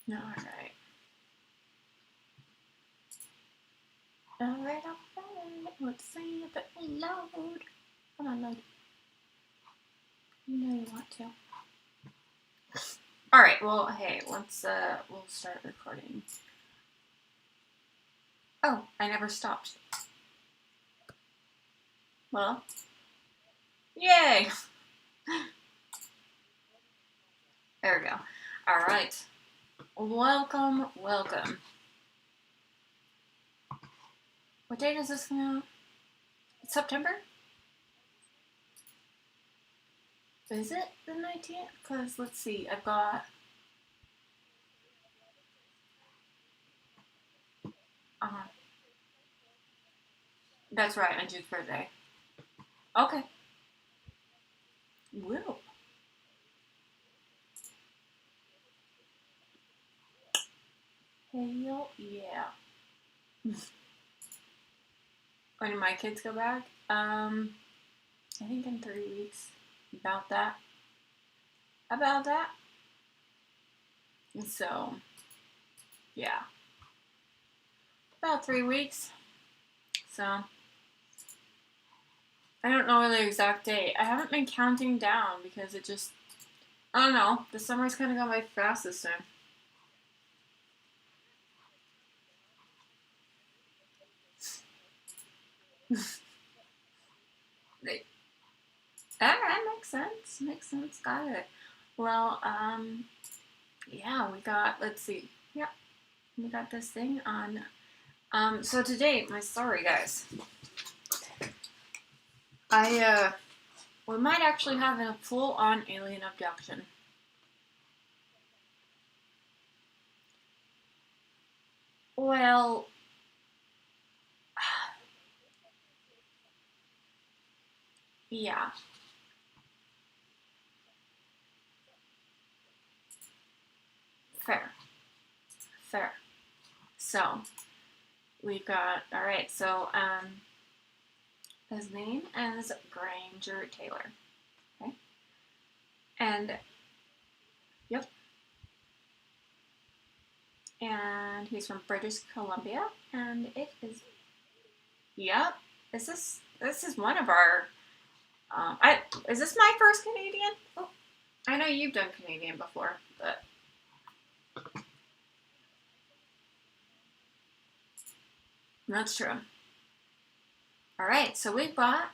No, alright. Alright. Let's see if it will load. Come on, load. You know you want to. Alright, well, hey, we'll start recording. Oh, I never stopped. Well, yay! There we go. Alright. Welcome. What date is this come out? It's September? Is it the 19th? Because, let's see, I've got... That's right, on Jude's birthday. Okay. Will. Hell yeah. When do my kids go back? I think in 3 weeks. About that. So, yeah. About 3 weeks. So, I don't know the exact date. I haven't been counting down because it just, I don't know. The summer's kind of gone by fast this time. Alright, makes sense, got it. Well, yeah, we got, let's see, yep, we got this thing on, so today, my story, guys, we might actually have a full-on alien abduction. Well, yeah. Fair. So, we've got, alright, so, his name is Granger Taylor. Okay? And, yep. And he's from British Columbia, and it is, yep. This is one of our, is this my first Canadian? Oh, I know you've done Canadian before, but. That's true. Alright, so we've got,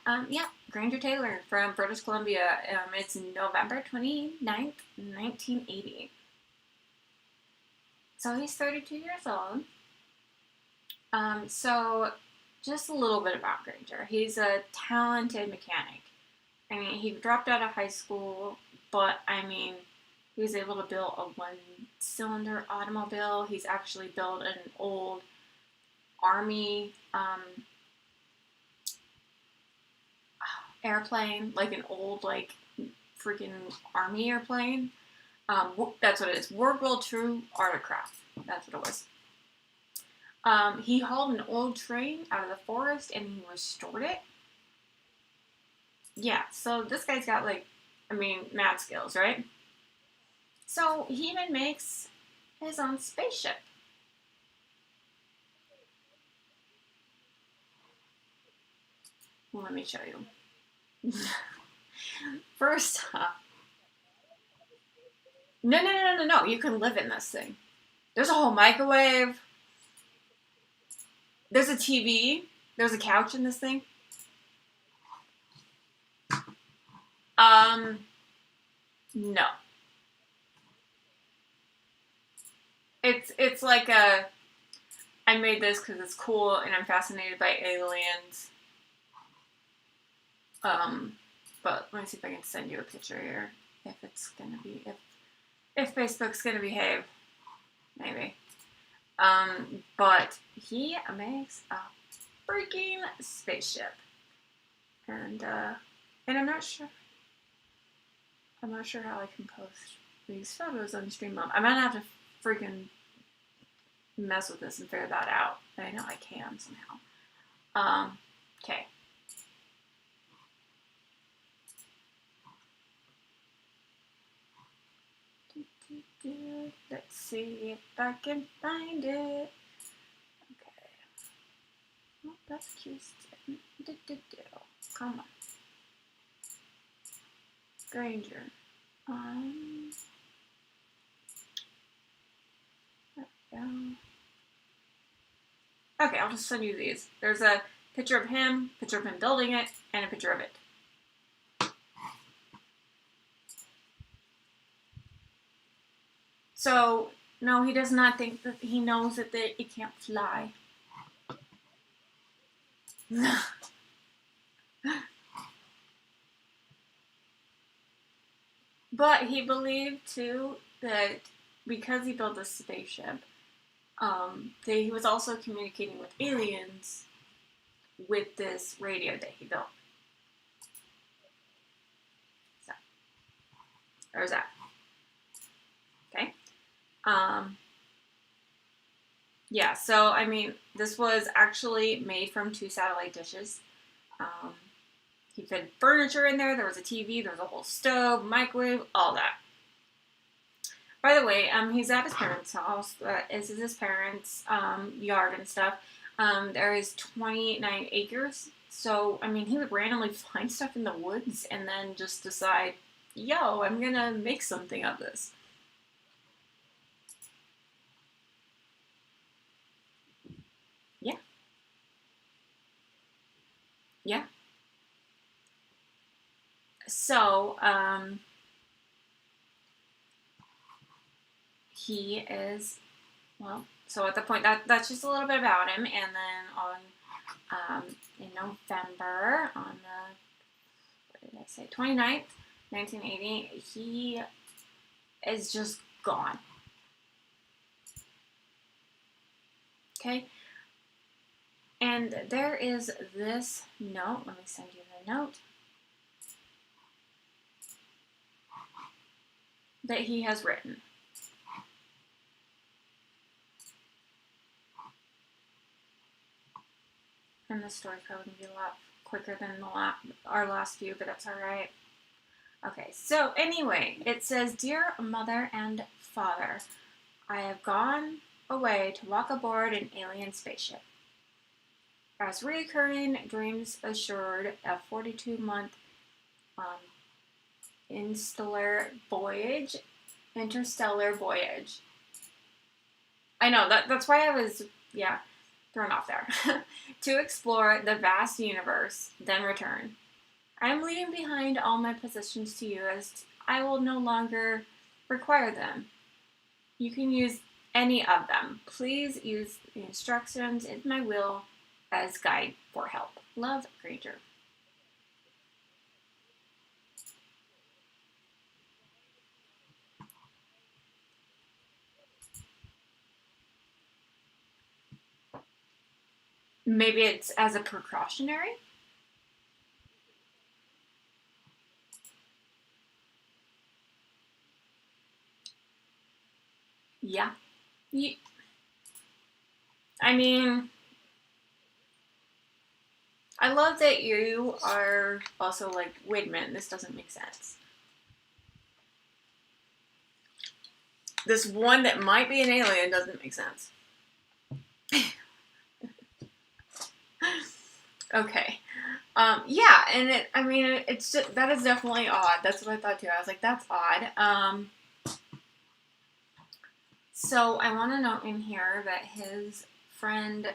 Granger Taylor from British Columbia. It's November 29th, 1980. So he's 32 years old. So just a little bit about Granger. He's a talented mechanic. I mean, he dropped out of high school, but I mean, he was able to build a one-cylinder automobile. He's actually built an old army airplane, like an old, like, freaking army airplane. That's what it is. World War II Articraft. That's what it was. He hauled an old train out of the forest and he restored it. Yeah, so this guy's got, like, I mean, mad skills, right? So he even makes his own spaceship. Let me show you. First off, no. You can live in this thing. There's a whole microwave. There's a TV. There's a couch in this thing. No. It's like a, I made this because it's cool and I'm fascinated by aliens. But let me see if I can send you a picture here. If it's gonna be, if Facebook's gonna behave. Maybe. But he makes a freaking spaceship. And I'm not sure how I can post these photos on StreamYard. I might have to freaking mess with this and figure that out. But I know I can somehow. Okay. Let's see if I can find it. Okay. Oh, that's Kirsten. Come on. Granger. There we go. Okay, I'll just send you these. There's a picture of him building it, and a picture of it. So, no, he does not think that he knows that it can't fly. But he believed too that because he built this spaceship, that he was also communicating with aliens with this radio that he built. So, there's that. Okay. Yeah, so, I mean, this was actually made from 2 satellite dishes. He fed furniture in there. There was a TV. There was a whole stove, microwave, all that. By the way, he's at his parents' house. This is his parents' yard and stuff. There is 29 acres. So, I mean, he would randomly find stuff in the woods and then just decide, yo, I'm going to make something of this. Yeah. Yeah. So, he is, well, so at the point, that's just a little bit about him. And then on, in November, on the, what did I say, 29th, 1980, he is just gone. Okay? And there is this note. Let me send you the note. That he has written. And this story's probably going to be a lot quicker than our last few, but that's alright. Okay, so anyway, it says, Dear Mother and Father, I have gone away to walk aboard an alien spaceship. As recurring dreams assured, a 42-month interstellar voyage. I know, that's why I was, thrown off there. To explore the vast universe, then return. I am leaving behind all my possessions to you, as I will no longer require them. You can use any of them. Please use the instructions in my will as guide for help. Love, Granger. Maybe it's as a precautionary? Yeah. I mean, I love that you are also like, wait a minute, this doesn't make sense. This one that might be an alien doesn't make sense. Okay. Yeah, and it's just, that is definitely odd. That's what I thought too. I was like, that's odd. So I want to note in here that his friend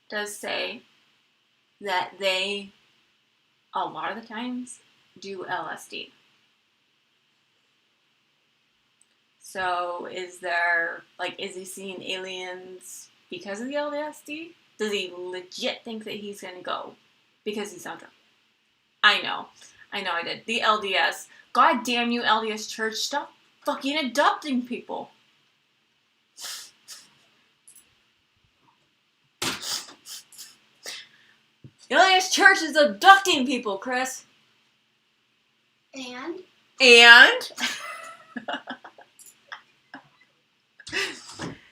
does say that they, a lot of the times, do LSD. So is he seeing aliens because of the LSD? Does he legit think that he's going to go because he's on drugs? I know I did. The LDS. God damn you, LDS Church. Stop fucking adopting people. The LDS Church is abducting people, Chris. And?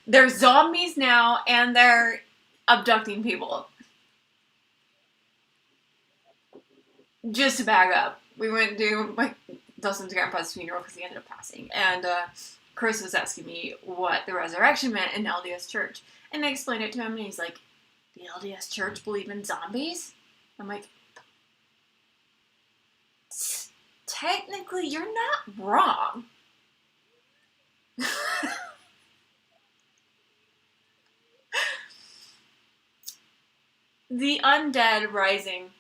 They're zombies now, and they're abducting people. Just to back up, we went to Dustin's grandpa's funeral because he ended up passing. And Chris was asking me what the resurrection meant in LDS Church. And I explained it to him, and he's like, the LDS Church believe in zombies? I'm like, technically, you're not wrong. The undead rising.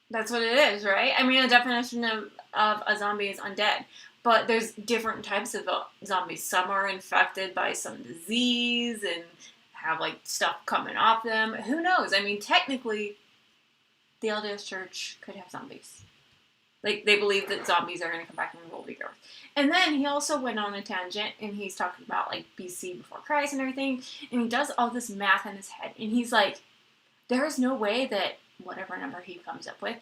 That's what it is, right? I mean, the definition of a zombie is undead. But there's different types of zombies. Some are infected by some disease and have, like, stuff coming off them. Who knows? I mean, technically, the LDS Church could have zombies. Like, they believe that zombies are going to come back and rule the earth. And then he also went on a tangent, and he's talking about, like, BC before Christ and everything. And he does all this math in his head. And he's like, there is no way that whatever number he comes up with,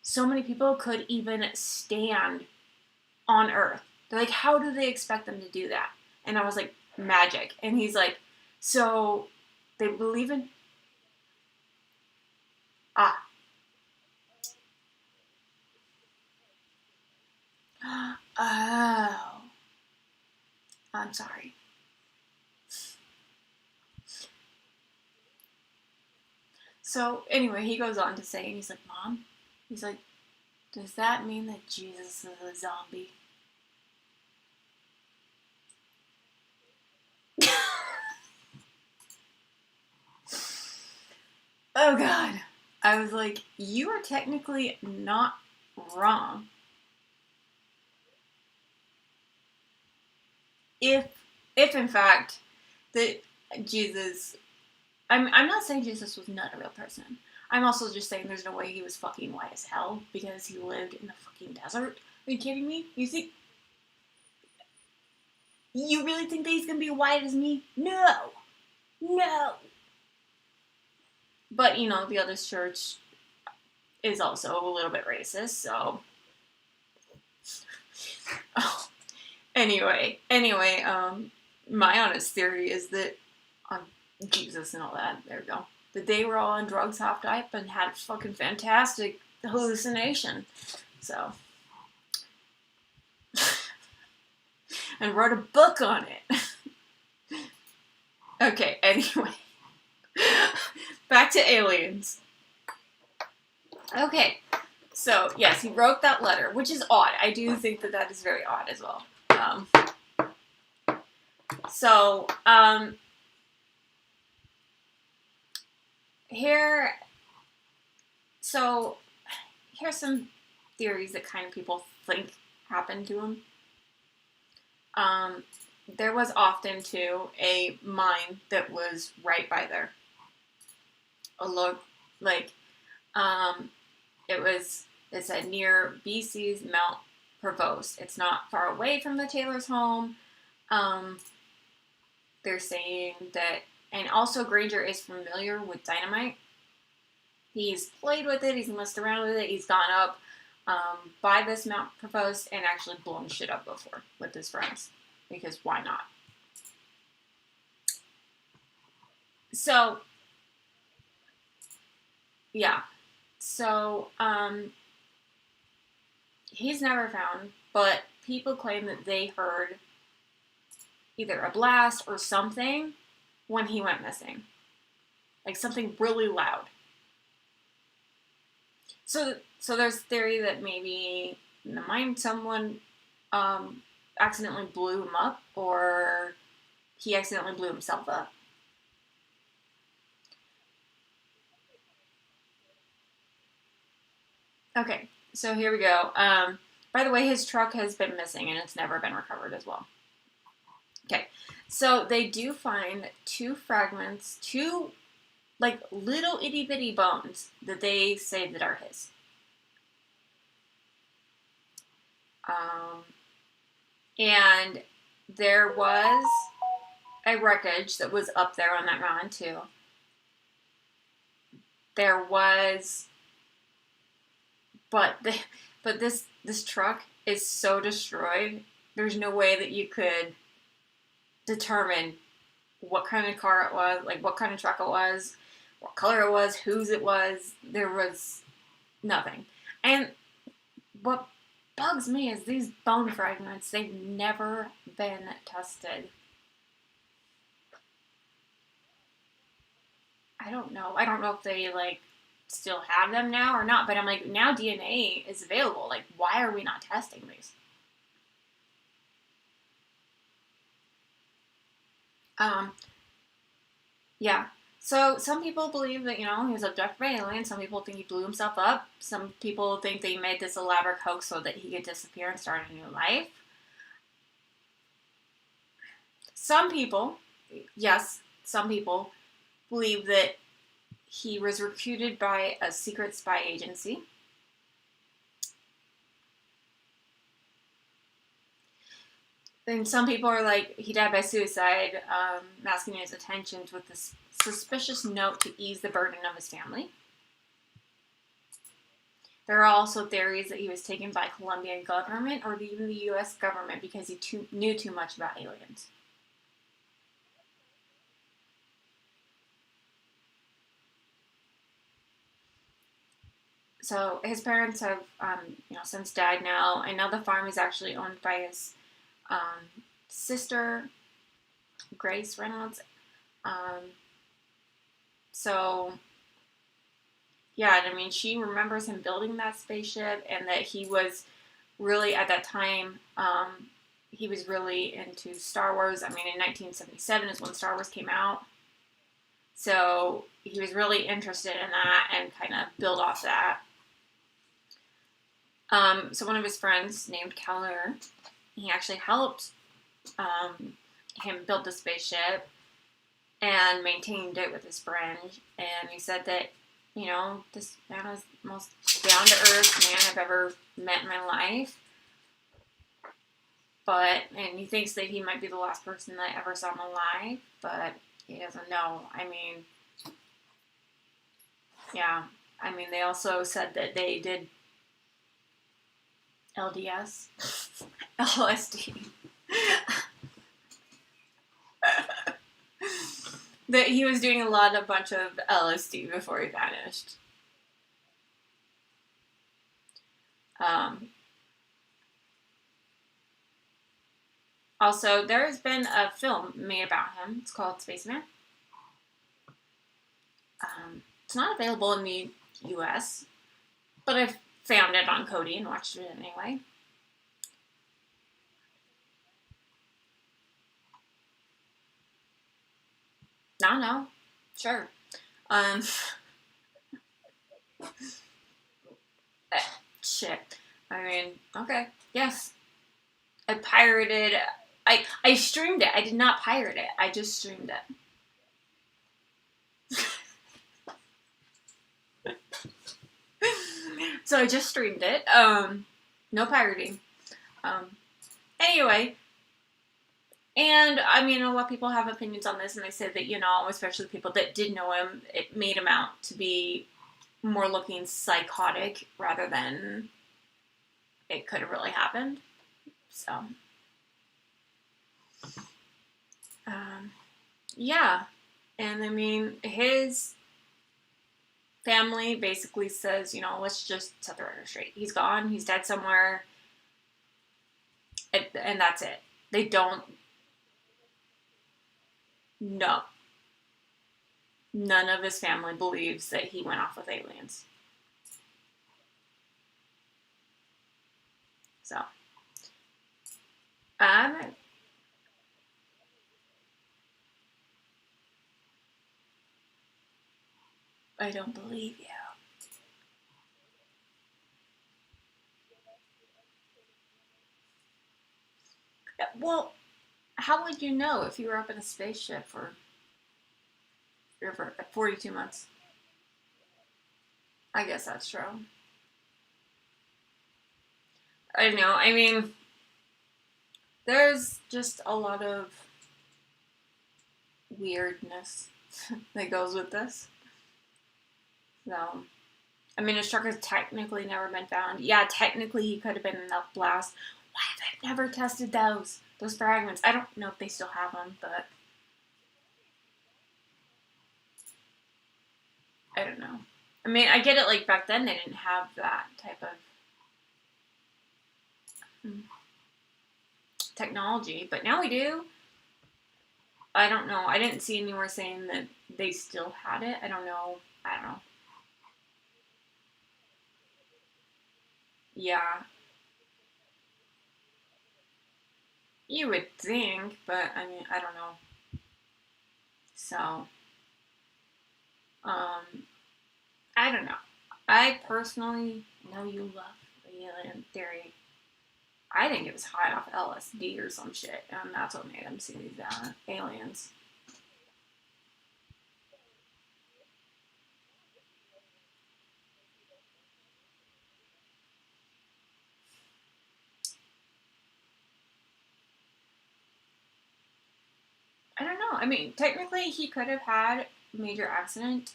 so many people could even stand on Earth. They're like, how do they expect them to do that? And I was like, magic. And he's like, so they believe in... Oh. I'm sorry. So, anyway, he goes on to say, and he's like, Mom, he's like, does that mean that Jesus is a zombie? Oh, God. I was like, you are technically not wrong. If in fact, that Jesus... I'm not saying Jesus was not a real person. I'm also just saying there's no way he was fucking white as hell because he lived in the fucking desert. Are you kidding me? You really think that he's gonna be white as me? No! But, the other church is also a little bit racist, so... Oh. Anyway, my honest theory is that Jesus and all that, there we go, that they were all on drugs, hopped up, and had a fucking fantastic hallucination. So. And wrote a book on it. Okay, anyway. Back to aliens. Okay, so, yes, he wrote that letter, which is odd. I do think that is very odd as well. Here's some theories that kind of people think happened to him. There was often, too, a mine that was right by there. It said near BC's Mount Provost. It's not far away from the Taylor's home. They're saying that, and also Granger is familiar with dynamite. He's played with it, he's messed around with it, he's gone up by this Mount Provost and actually blown shit up before with his friends. Because why not? So, yeah. So, he's never found, but people claim that they heard either a blast or something when he went missing. Like something really loud. So there's theory that maybe in the mine someone accidentally blew him up, or he accidentally blew himself up. Okay, so here we go. By the way, his truck has been missing and it's never been recovered as well. Okay, so they do find two fragments, like little itty bitty bones that they say that are his. And there was a wreckage that was up there on that mountain too. There was, but this truck is so destroyed. There's no way that you could determine what kind of car it was, like what kind of truck it was, what color it was, whose it was. There was nothing. And what bugs me is these bone fragments, they've never been tested. I don't know. I don't know if they, like, still have them now or not, but I'm like, now DNA is available. Like, why are we not testing these? Um, yeah. So some people believe that, he was abducted by aliens. Some people think he blew himself up. Some people think that he made this elaborate hoax so that he could disappear and start a new life. Some people, yes, some people believe that he was recruited by a secret spy agency. And some people are like, he died by suicide, masking his intentions with this suspicious note to ease the burden of his family. There are also theories that he was taken by Colombian government or even the U.S. government because he knew too much about aliens. So his parents have, since died now, and now the farm is actually owned by his sister, Grace Reynolds. Um, so, yeah, I mean, she remembers him building that spaceship, and that he was really, at that time, he was really into Star Wars. I mean, in 1977 is when Star Wars came out. So he was really interested in that and kind of built off that. So one of his friends named Keller, he actually helped him build the spaceship and maintained it with his friend. And he said that, this man was the most down to earth man I've ever met in my life. And he thinks that he might be the last person that ever saw him alive, but he doesn't know. I mean, yeah. I mean, they also said that they did LDS, LSD. That he was doing a bunch of LSD before he vanished. Also, there has been a film made about him. It's called Spaceman. It's not available in the U.S., but I've found it on Kodi and watched it anyway. No, sure. Um, shit. I mean, okay, yes. I pirated. I streamed it. I did not pirate it. I just streamed it. So I just streamed it. No pirating. Anyway, and I mean, a lot of people have opinions on this, and they say that, especially people that did know him, it made him out to be more looking psychotic rather than it could have really happened. So, yeah. And I mean, his family basically says, let's just set the record straight. He's gone. He's dead somewhere. And that's it. They don't. No. None of his family believes that he went off with aliens. So. I don't believe you. Well, how would you know if you were up in a spaceship for 42 months? I guess that's true. I know. I mean, there's just a lot of weirdness that goes with this. So, I mean, his truck has technically never been found. Yeah, technically he could have been in that blast. Why have I never tested those fragments? I don't know if they still have them, but I don't know. I mean, I get it, like, back then they didn't have that type of technology, but now we do. I don't know. I didn't see anywhere saying that they still had it. I don't know. Yeah, you would think, but I mean, I don't know. So, um, I don't know. I personally know you love the alien theory. I think it was high off LSD or some shit, and that's what made him see these aliens. I don't know. I mean, technically, he could have had a major accident.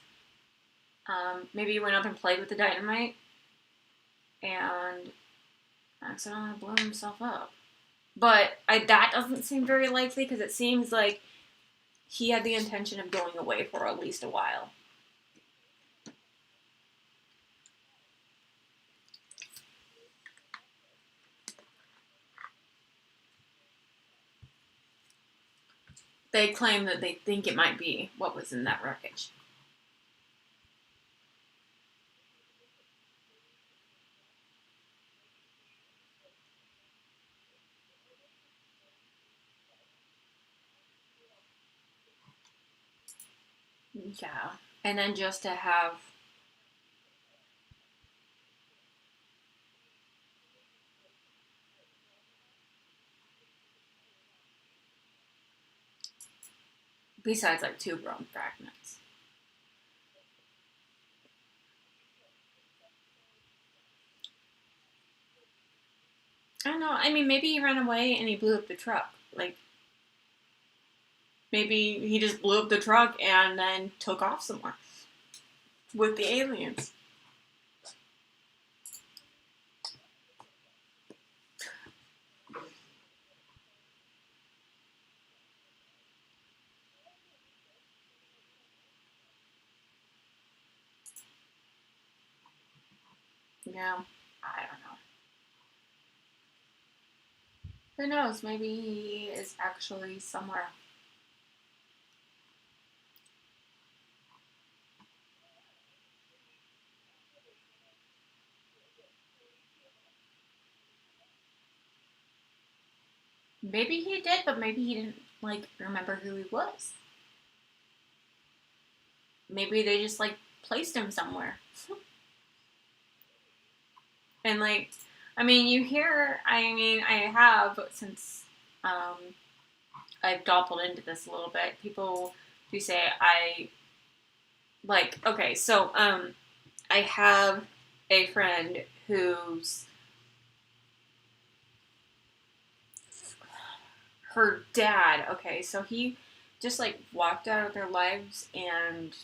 Maybe he went up and played with the dynamite and accidentally blew himself up. But that doesn't seem very likely because it seems like he had the intention of going away for at least a while. They claim that they think it might be what was in that wreckage. Yeah. And then just to have. Besides, like, two bone fragments. I don't know. I mean, maybe he ran away and he blew up the truck. Like, maybe he just blew up the truck and then took off somewhere with the aliens. Yeah, I don't know. Who knows? Maybe he is actually somewhere. Maybe he did, but maybe he didn't, like, remember who he was. Maybe they just, like, placed him somewhere. And, like, I mean, you hear, I mean, I have, since um, I've doppled into this a little bit, people do say like, okay, so, I have a friend who's, her dad, okay, so he just, like, walked out of their lives and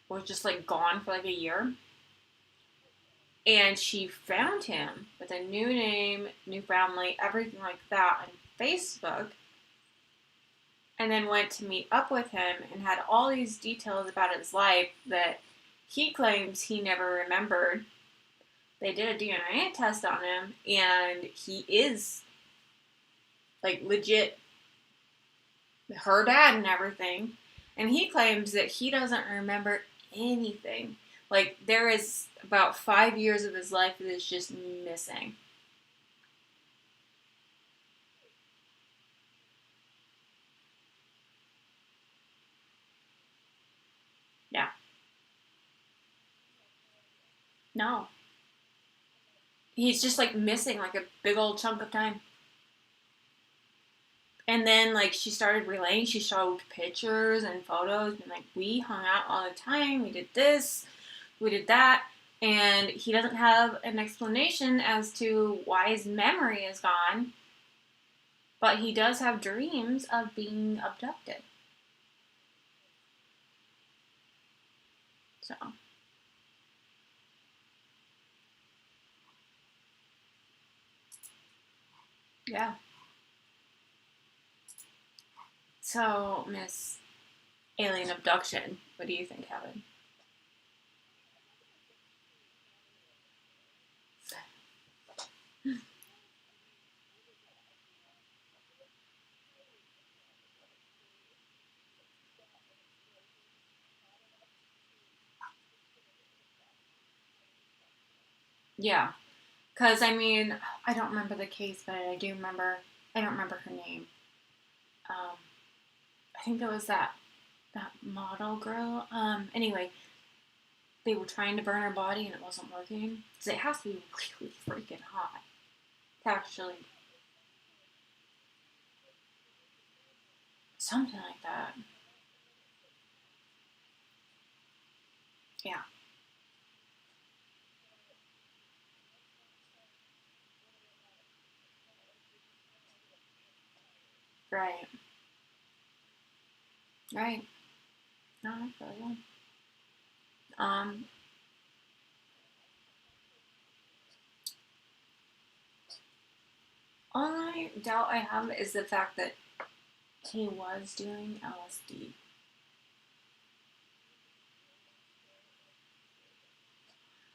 was just, like, gone for, like, a year. And she found him with a new name, new family, everything like that on Facebook, and then went to meet up with him and had all these details about his life that he claims he never remembered. They did a DNA test on him, and he is, like, legit her dad and everything. And he claims that he doesn't remember anything. Like, there is about 5 years of his life that is just missing. Yeah. No. He's just, like, missing, like, a big old chunk of time. And then, like, she started relaying, she showed pictures and photos, and, like, we hung out all the time, we did this, we did that, and he doesn't have an explanation as to why his memory is gone, but he does have dreams of being abducted. So, yeah. So, Miss Alien Abduction, what do you think happened? Yeah. Because, I mean, I don't remember the case, but I do remember, I don't remember her name. I think it was that model girl. Anyway, they were trying to burn her body and it wasn't working. Because it has to be really freaking hot to actually, something like that. Yeah. Right. Right. No, I feel you. Um, Only doubt I have is the fact that he was doing LSD.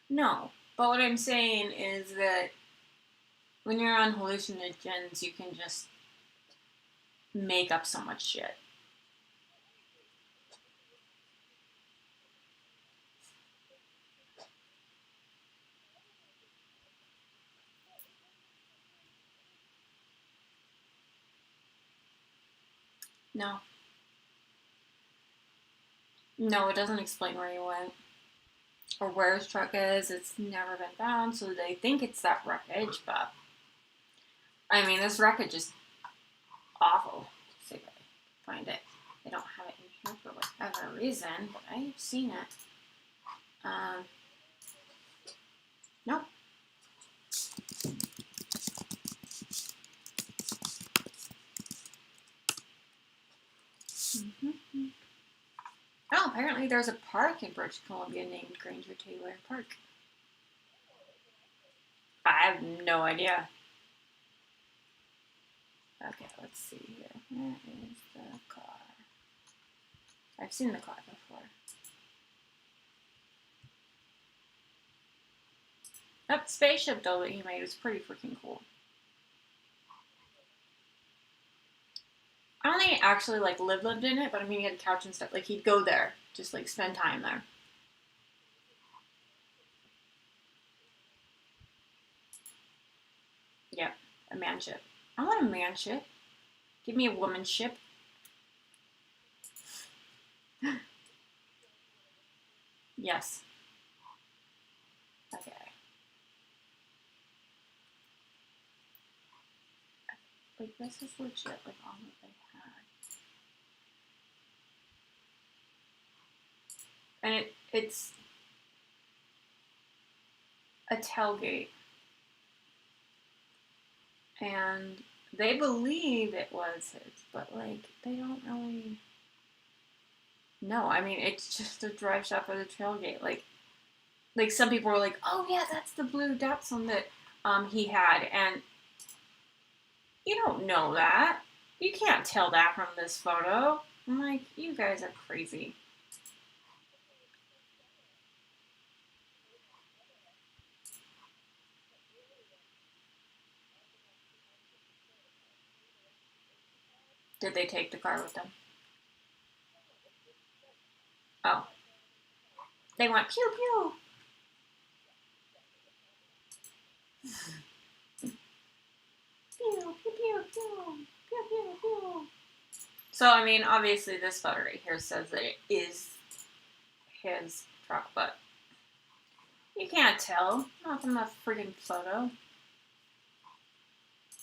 No, but what I'm saying is that when you're on hallucinogens, you can just make up so much shit. No. No, it doesn't explain where he went or where his truck is. It's never been found, so they think it's that wreckage, but I mean, this wreckage is awful. See if I can find it. They don't have it in here for whatever reason, but I've seen it. Nope. Mm-hmm. Oh, apparently there's a park in British Columbia named Granger Taylor Park. I have no idea. Okay, let's see here. Where is the car? I've seen the car before. That spaceship though that he made was pretty freaking cool. I don't think he actually like lived in it, but I mean he had a couch and stuff. Like he'd go there, just like spend time there. Yep, a man ship. I want a man ship. Give me a woman ship. Yes. Okay. Like this is legit. Like all that they had, and it's a tailgate, and they believe it was his, but like they don't really know. I mean, it's just a drive shop or the tailgate. Like some people were like, "Oh yeah, that's the blue Datsun that he had," and you don't know that. You can't tell that from this photo. I'm like, you guys are crazy. Did they take the car with them? Oh, they went pew pew. Pew, pew, pew, pew, pew, pew, pew. So, I mean, obviously, this photo right here says that it is his truck, but you can't tell. Not from the friggin' photo.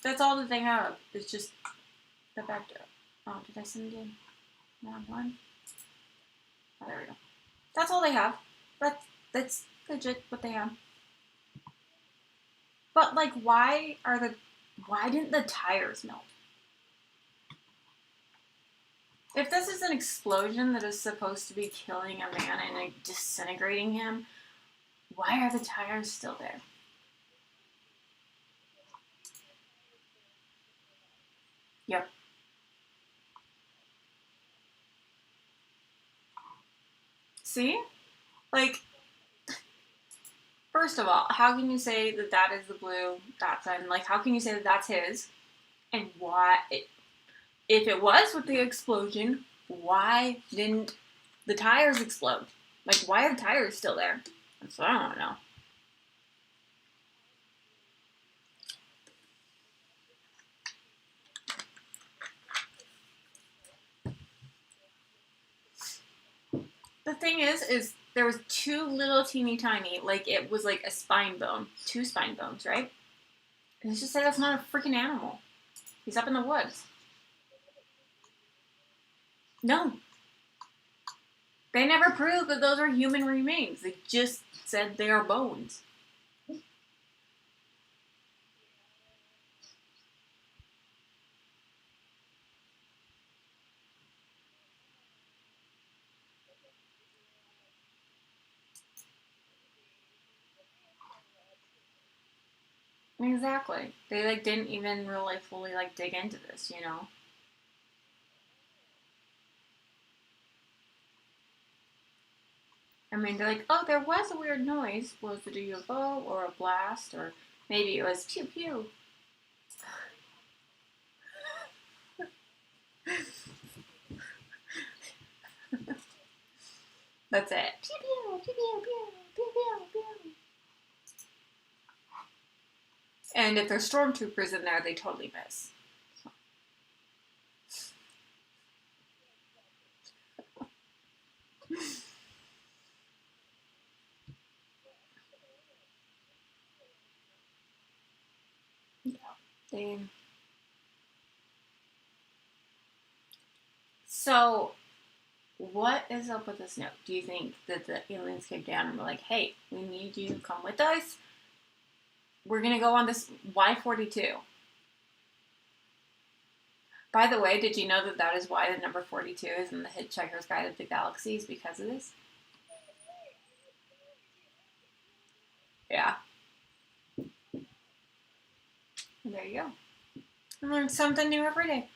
That's all that they have. It's just the backdrop. Oh, did I send you wrong one? Oh, there we go. That's all they have. That's legit what they have. But like, why didn't the tires melt? If this is an explosion that is supposed to be killing a man and like, disintegrating him, why are the tires still there? Yep. See? Like, first of all, how can you say that that is the blue Datsun? Like, how can you say that that's his? And why, if it was with the explosion, why didn't the tires explode? Like, why are the tires still there? That's what I want to know. The thing is there was two little teeny tiny, like it was like a spine bone, two spine bones, right? And it's just say that's not a freaking animal. He's up in the woods. No, they never proved that those are human remains. They just said they are bones. Exactly. They like didn't even really fully like dig into this, you know. I mean, they're like, oh, there was a weird noise. Was it a UFO or a blast or maybe it was pew pew? That's it. Pew pew pew pew pew pew pew pew. And if there's stormtroopers in there, they totally miss. Yeah, they. So, what is up with this note? Do you think that the aliens came down and were like, "Hey, we need you to come with us. We're gonna go on this Y-42." By the way, did you know that that is why the number 42 is in the Hitchhiker's Guide to the Galaxy is because of this? Yeah. There you go. I learn something new every day.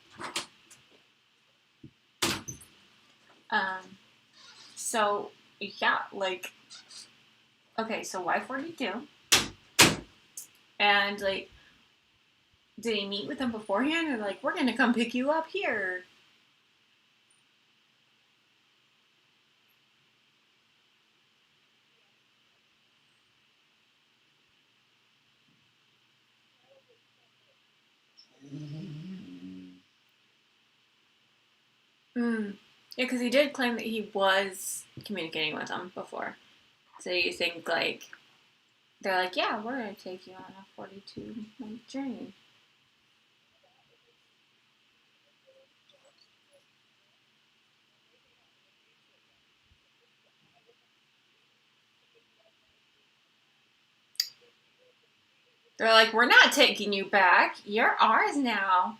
Um, so yeah, like, okay, so Y-42, and like, did he meet with them beforehand, or like, we're gonna come pick you up here? Mm. Yeah, because he did claim that he was communicating with them before. So you think like they're like, yeah, we're gonna take you on a 42-month journey. They're like, we're not taking you back. You're ours now.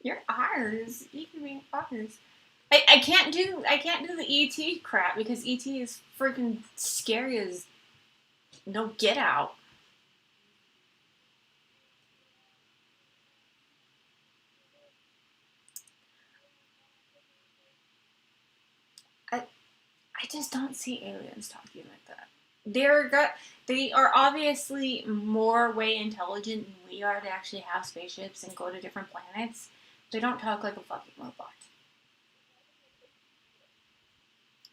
You're ours. You can be ours. I can't do the ET crap because ET is freaking scary as no get out. I I just don't see aliens talking like that. They are obviously more way intelligent than we are to actually have spaceships and go to different planets. They don't talk like a fucking robot.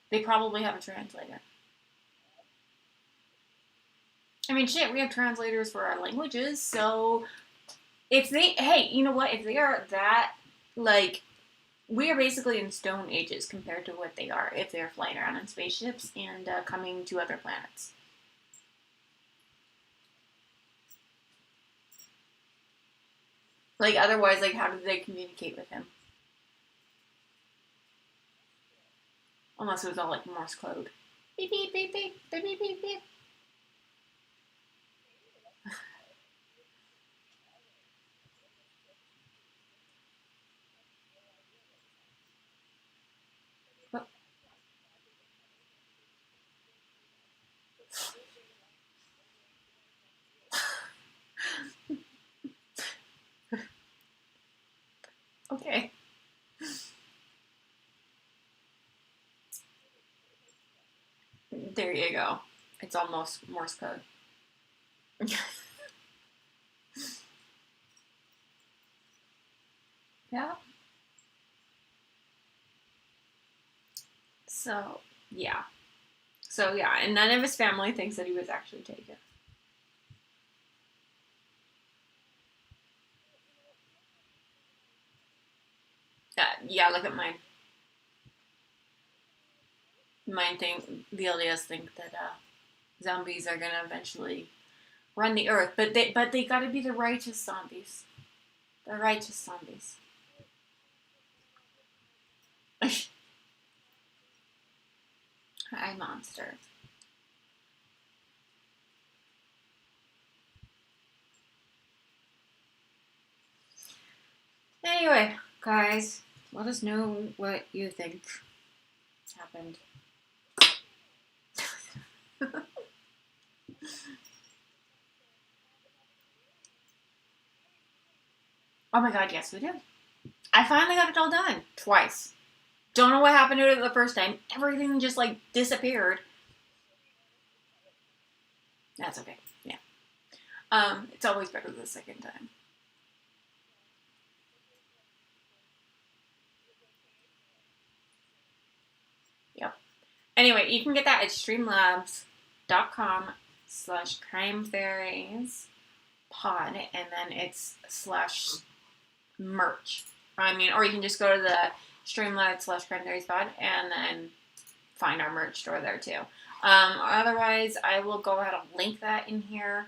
They probably have a translator. I mean, shit, we have translators for our languages, so if they, hey, you know what? If they are that, like, we are basically in stone ages compared to what they are if they're flying around in spaceships and coming to other planets. Like, otherwise, like, how did they communicate with him? Unless it was all like Morse code. Beep beep beep beep beep beep beep beep. Okay. There you go. It's almost Morse code. Yeah. So, yeah. So, yeah. And none of his family thinks that he was actually taken. yeah, look at mine. Mine think the LDS think that zombies are gonna eventually run the earth, but they gotta be the righteous zombies. The righteous zombies. Hi, monster. Anyway, guys, let us know what you think happened. Oh my god, yes, we did. I finally got it all done. Twice. Don't know what happened to it the first time. Everything just like disappeared. That's okay. Yeah. It's always better the second time. Yep. Anyway, you can get that at streamlabs.com/crimefairies pod, and then it's slash merch. I mean, or you can just go to the Streamlabs/Crime Theories pod and then find our merch store there too. Otherwise, I will go ahead and link that in here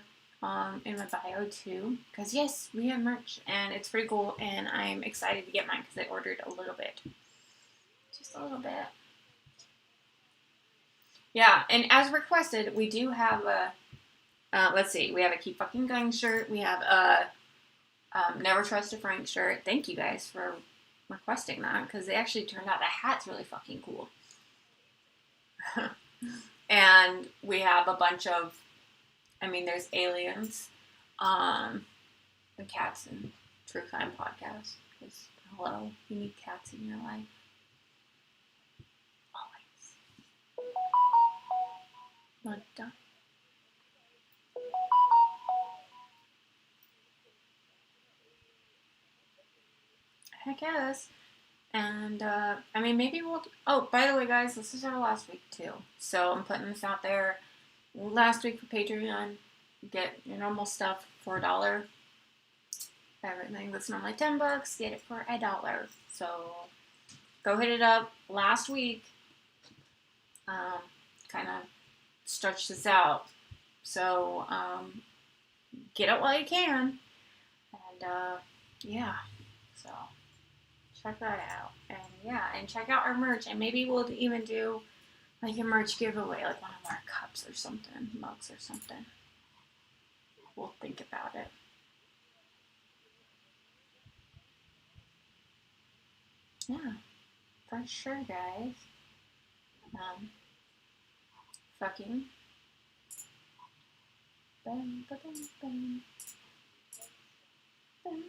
in my bio too. Because yes, we have merch and it's pretty cool, and I'm excited to get mine because I ordered a little bit. Just a little bit. Yeah, and as requested, we do have a, let's see, we have a Keep Fucking Going shirt. We have a Never Trust a Frank shirt. Thank you guys for requesting that because they actually turned out the hat's really fucking cool. And we have a bunch of, I mean, there's aliens, and cats and true crime podcasts. Because hello, you need cats in your life. Always. Not done. Heck yes. And, I mean, maybe we'll... Oh, by the way, guys, this is our last week, too. So I'm putting this out there. Last week for Patreon. Get your normal stuff for $1. Everything that's normally $10, get it for $1. So go hit it up. Last week, kind of stretch this out. So get it while you can. And, yeah. So... check that out. And yeah, and check out our merch. And maybe we'll even do like a merch giveaway, like one of our cups or something, mugs or something. We'll think about it. Yeah, for sure, guys. Fucking. Bum, ba, bum, bum. Bum.